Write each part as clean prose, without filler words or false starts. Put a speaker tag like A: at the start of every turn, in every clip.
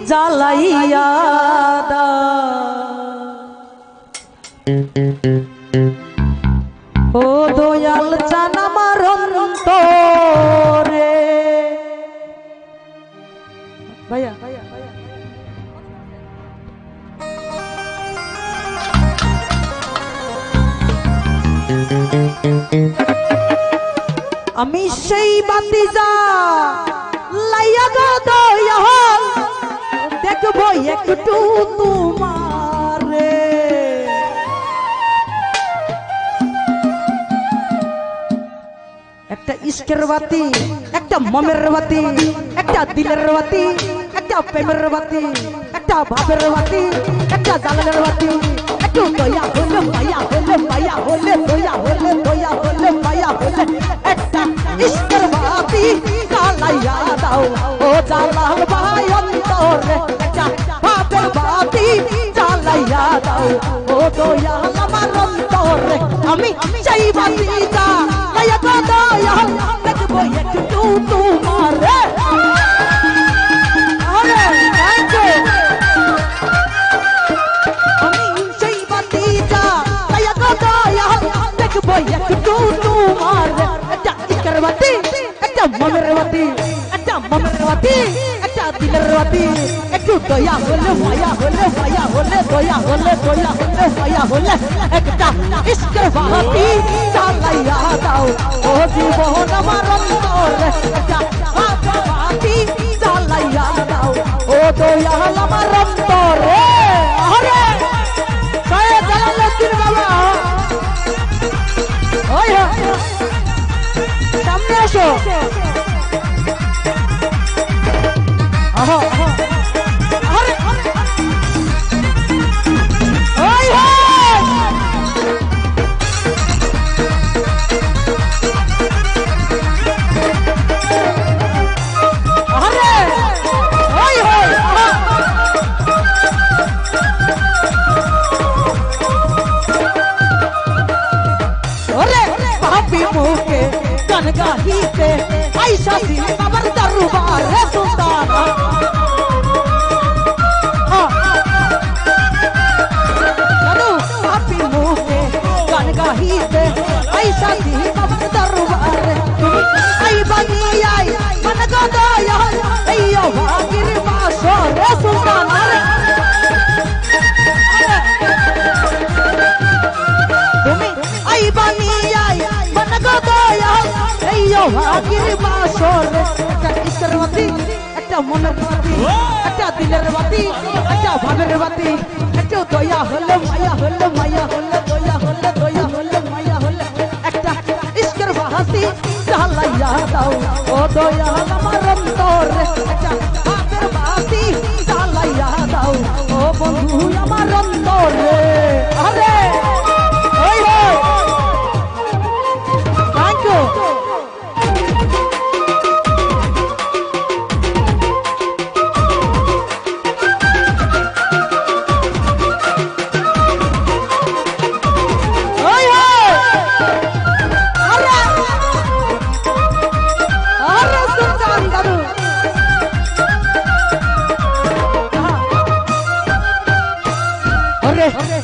A: জ্বালাইয়া ও দয়াল চান আমার অন্তরে। ভাইয়া আমি সেই বাতি যা লাইয়া গো দয়াল দেখবো একটু তোমারে। একটা ইশকের বাতি, একটা মমের বাতি, একটা দিলের বাতি, একটা প্রেমের বাতি, একটা ভাবের বাতি, একটা জালালের বাতি। একটু দয়া হলে মায়া হলে মায়া হলে দয়া হলে দয়া হলে মায়া হলে একটা ইশকের বাতি জ্বালাইয়া দাও ও জালাল ভাই অন্তরে। একটা ভাবের বাতি জ্বালাইয়া দাও ও দয়াল আমার অন্তরে। আমি সেই বাতি জ্বালাইয়া গো দয়াল দেখবো একটু তোমারে। একটু তোমার একটা ইশকের বাতি, একটা মনের বাতি, একটা মনের বাতি, একটা দিলের বাতি। একটু দয়া হলে মায়া হলে মায়া হলে দয়া হলে দয়া হলে মায়া হলে একটা ইশকের বাতি জ্বালাইয়া দাও ও জীবন আমার অন্তরে। একটা বাতি জ্বালাইয়া দাও ও দয়াল আমার অন্তরে। আরে সায়ে জালালউদ্দিন বাবা সামনে আসো। मुके कनगाहीते ऐसा दी कबर दरबार सुल्ताना। चलो पापी मुके कनगाहीते ऐसा दी कबर दरबार। आई बनी आई मन को दया अयो भागिर बासो रे सुल्ताना। आई बनी आई ভাগির বাসর। একটা ইশকের বাতি, একটা মনের বাতি, একটা দিলের বাতি, একটা ভাবের বাতি। একটু দয়া হলে মায়া হলে মায়া হলে দয়া হলে দয়া হলে মায়া হলে একটা ইশকের বাতি জ্বালাইয়া দাও ও দয়াল আমার অন্তরে। একটা ভাবের বাতি জ্বালাইয়া দাও ও বন্ধু আমার অন্তরে। আরে ওই থ্যাংক ইউ।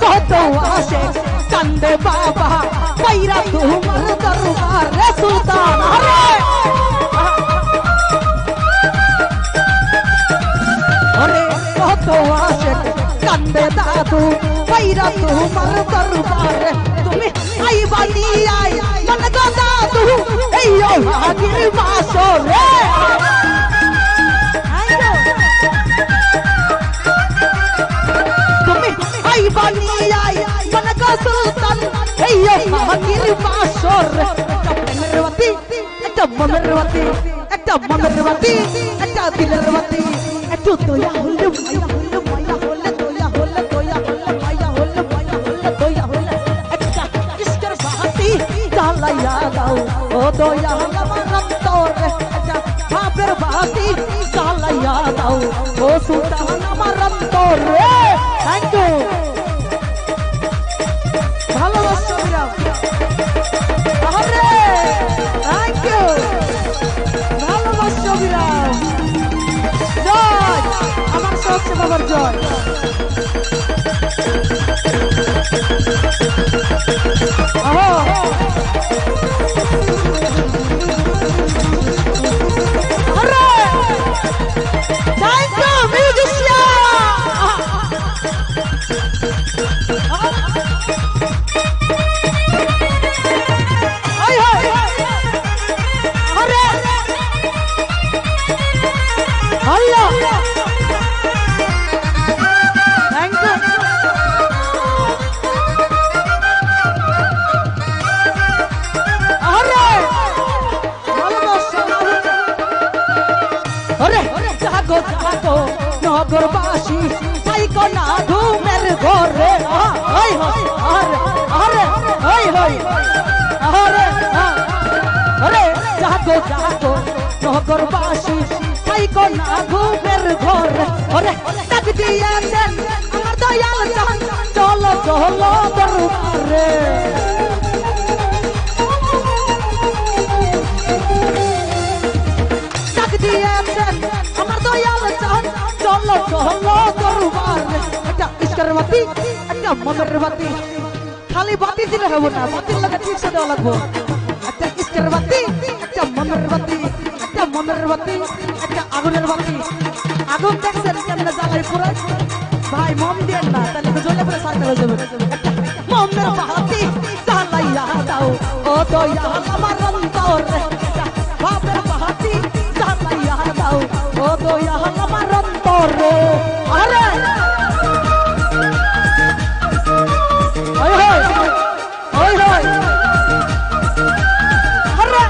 A: কত আসে কান্দে বাবা পাইরা তোমার দরবার রে সুলতান। আরে কত আসে কান্দে দাদু পাইরা তোমার দরবার। তুমি আইবা নি আই মন গো দাদু এই ভাগির বাসরে। বানি আই মনক সুলতান এই ভাগির বাসর। একটা প্রেমের বাতি, একটা মনের বাতি, একটা মনের বাতি, একটা দিলের বাতি। একটু দয়া হলে মায়া হলে মায়া হলে দয়া হলে দয়া হলে মায়া হলে মায়া হলে দয়া হলে একটা ইশকের বাতি জ্বালাইয়া দাও ও দয়াল আমার অন্তরে। একটা ভাবের বাতি জ্বালাইয়া দাও ও সুলতান আমার অন্তরে। Thank you. ভালোবাসা বিরাম। আরে থ্যাংক ইউ। ভালোবাসা বিরাম। জয় আমার বাবার জয় নগরবাসী তাইকো না ঘুমের ঘরে জাগো জাগো নগরবাসী তাইকো না ঘুমের ঘরে ওরে ডাক দিয়েছেন আমার দয়াল জান চলো চলো দরবারে ডাক দিয়েছেন আমার দয়াল জান চলো চলো দরবারে একটা ইশকের বাতি একটা মনের বাতি খালি বাতি দিলে হবে না বাতির লাগে ঠিক সাথে লাগবে একটা ইশকের বাতি একটা মনের বাতি একটা মনের বাতি একটা আগুনের বাতি আগুন দেখছেন কেমনে জ্বালাই পুরো ভাই মম দেন না তাহলে তো জ্বলে পুরো সাথে হয়ে যাবে একটা মনের বাতি জ্বালাইয়া দাও ও দয়াল আমার অন্তরে বাপের বাতি জ্বালাইয়া দাও ও দয়াল আমার অন্তরে আরে ওই ওই ওই ওই আরে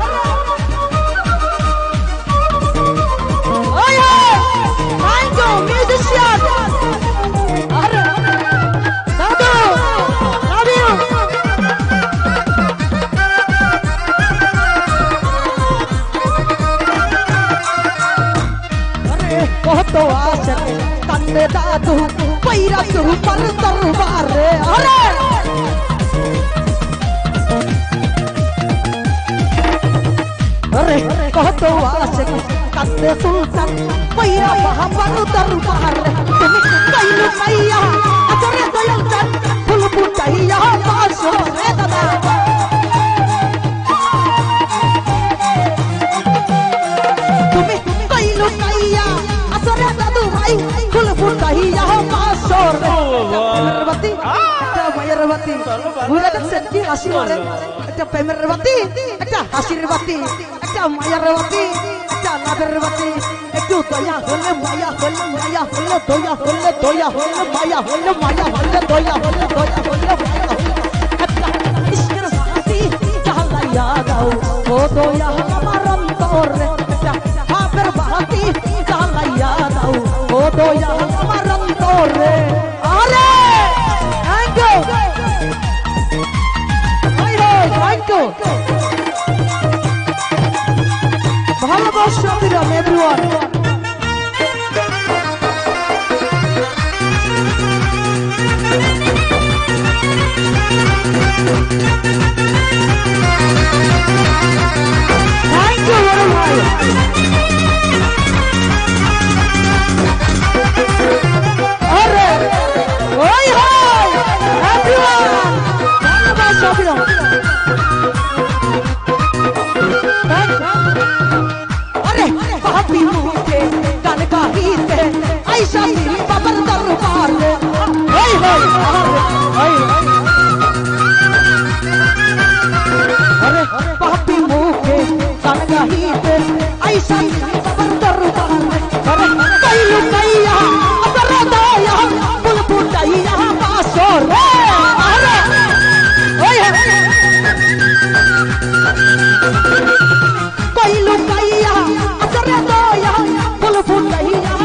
A: ওই ওই থ্যাংক ইউ মিউজিশিয়ান আরে দাদু লাভ ইউ আরে কত আশা কান্দে দাদু पैरा के ऊपर दरबार अरे अरे कहो तो आशिक कंदे सुल्तान पैरा वहां पर दरबार तुम कैलु मैया अजरे दयाल जान फुल बुटाइया पासो रे दादा तुम कैलु मैया अजरे दादू भाई फुल बुटाइया মেরবাতি একটা মায়ের বাতি ঘুরে দেখছেন কি হাসি মারে একটা প্রেমের বাতি একটা হাসির বাতি একটা মায়ের বাতি একটা লাভের বাতি একটু দয়া হলে মায়া হলে মায়া হলে দয়া হলে দয়া হলে মায়া হলে মায়া হলে দয়া হলে দয়া হলে মায়া হলে একটা ইশকের বাতি জ্বালাইয়া দাও ও দয়া আমার অন্তরে একটা বাপের বাতি জ্বালাইয়া দাও ও দয়া আমার অন্তরে ভালোবাসা দিলাম এভরিওয়ান থ্যাংক ইউ বড় ভাই আরে ওই হাই এভরিওয়ান ভালোবাসা দিলাম ऐसा तेरी बाबर दरबार ओए होए अरे पापी मुखे सन गहीते ऐसा तेरी बाबर दरबार अरे कैलु कैया अबरे दया बुलबुल दैया पासो रे अरे ओए कैलु कैया अबरे दया बुलबुल दैया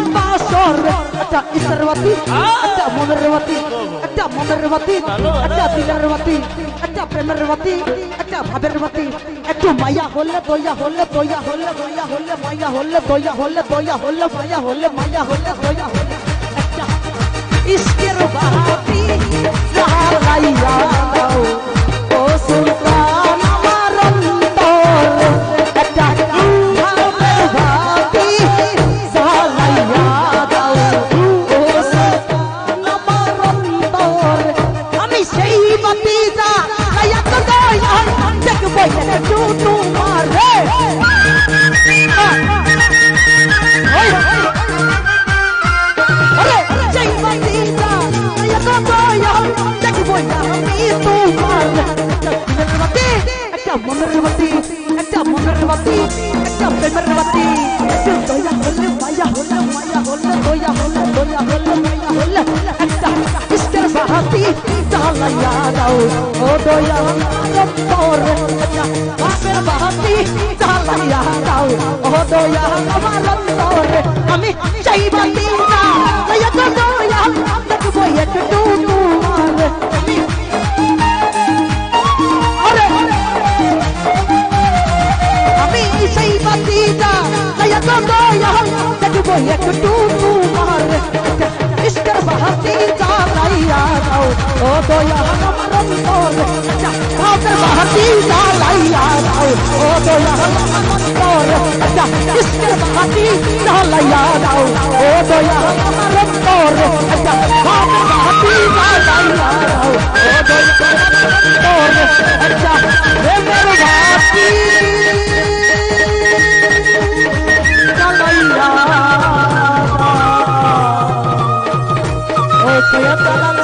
A: একটা ইসরবতী একটা মনেরবতী একটা মনেরবতী একটা দিলেরবতী একটা প্রেমেরবতী একটা ভাবেরবতী একটু মায়া হলে দয়া হলে দয়া হলে দয়া হলে মায়া হলে দয়া হলে দয়া হলে মায়া হলে মায়া হলে দয়া হলে একটা ইশকের বাতি জ্বালাইয়া দাও ও সুলতান আমার অন্তরে একটা ভাবের বাতি জ্বালাইয়া দাও ও দয়া তোর বাপের বাহাতি জ্বালাইয়া দাও ও দয়া আমার অন্তরে আমি চাইবাতি না লইয়া তো দয়া দেখবো একটু তোমার আমি চাইবাতি না লইয়া তো দয়া দেখবো একটু তোমার ইশকের বাহাতি জ্বালাইয়া দাও ও দয়া আমার অন্তরে বাপের বাহাতি জ্বালাইয়া দাও ও দয়া আমার অন্তরে ইশকের বাহাতি জ্বালাইয়া দাও ও দয়া আমার অন্তরে বাপের বাহাতি জ্বালাইয়া দাও ও দয়া আমার অন্তরে প্রেমের বাহাতি জ্বালাইয়া দাও ও দয়া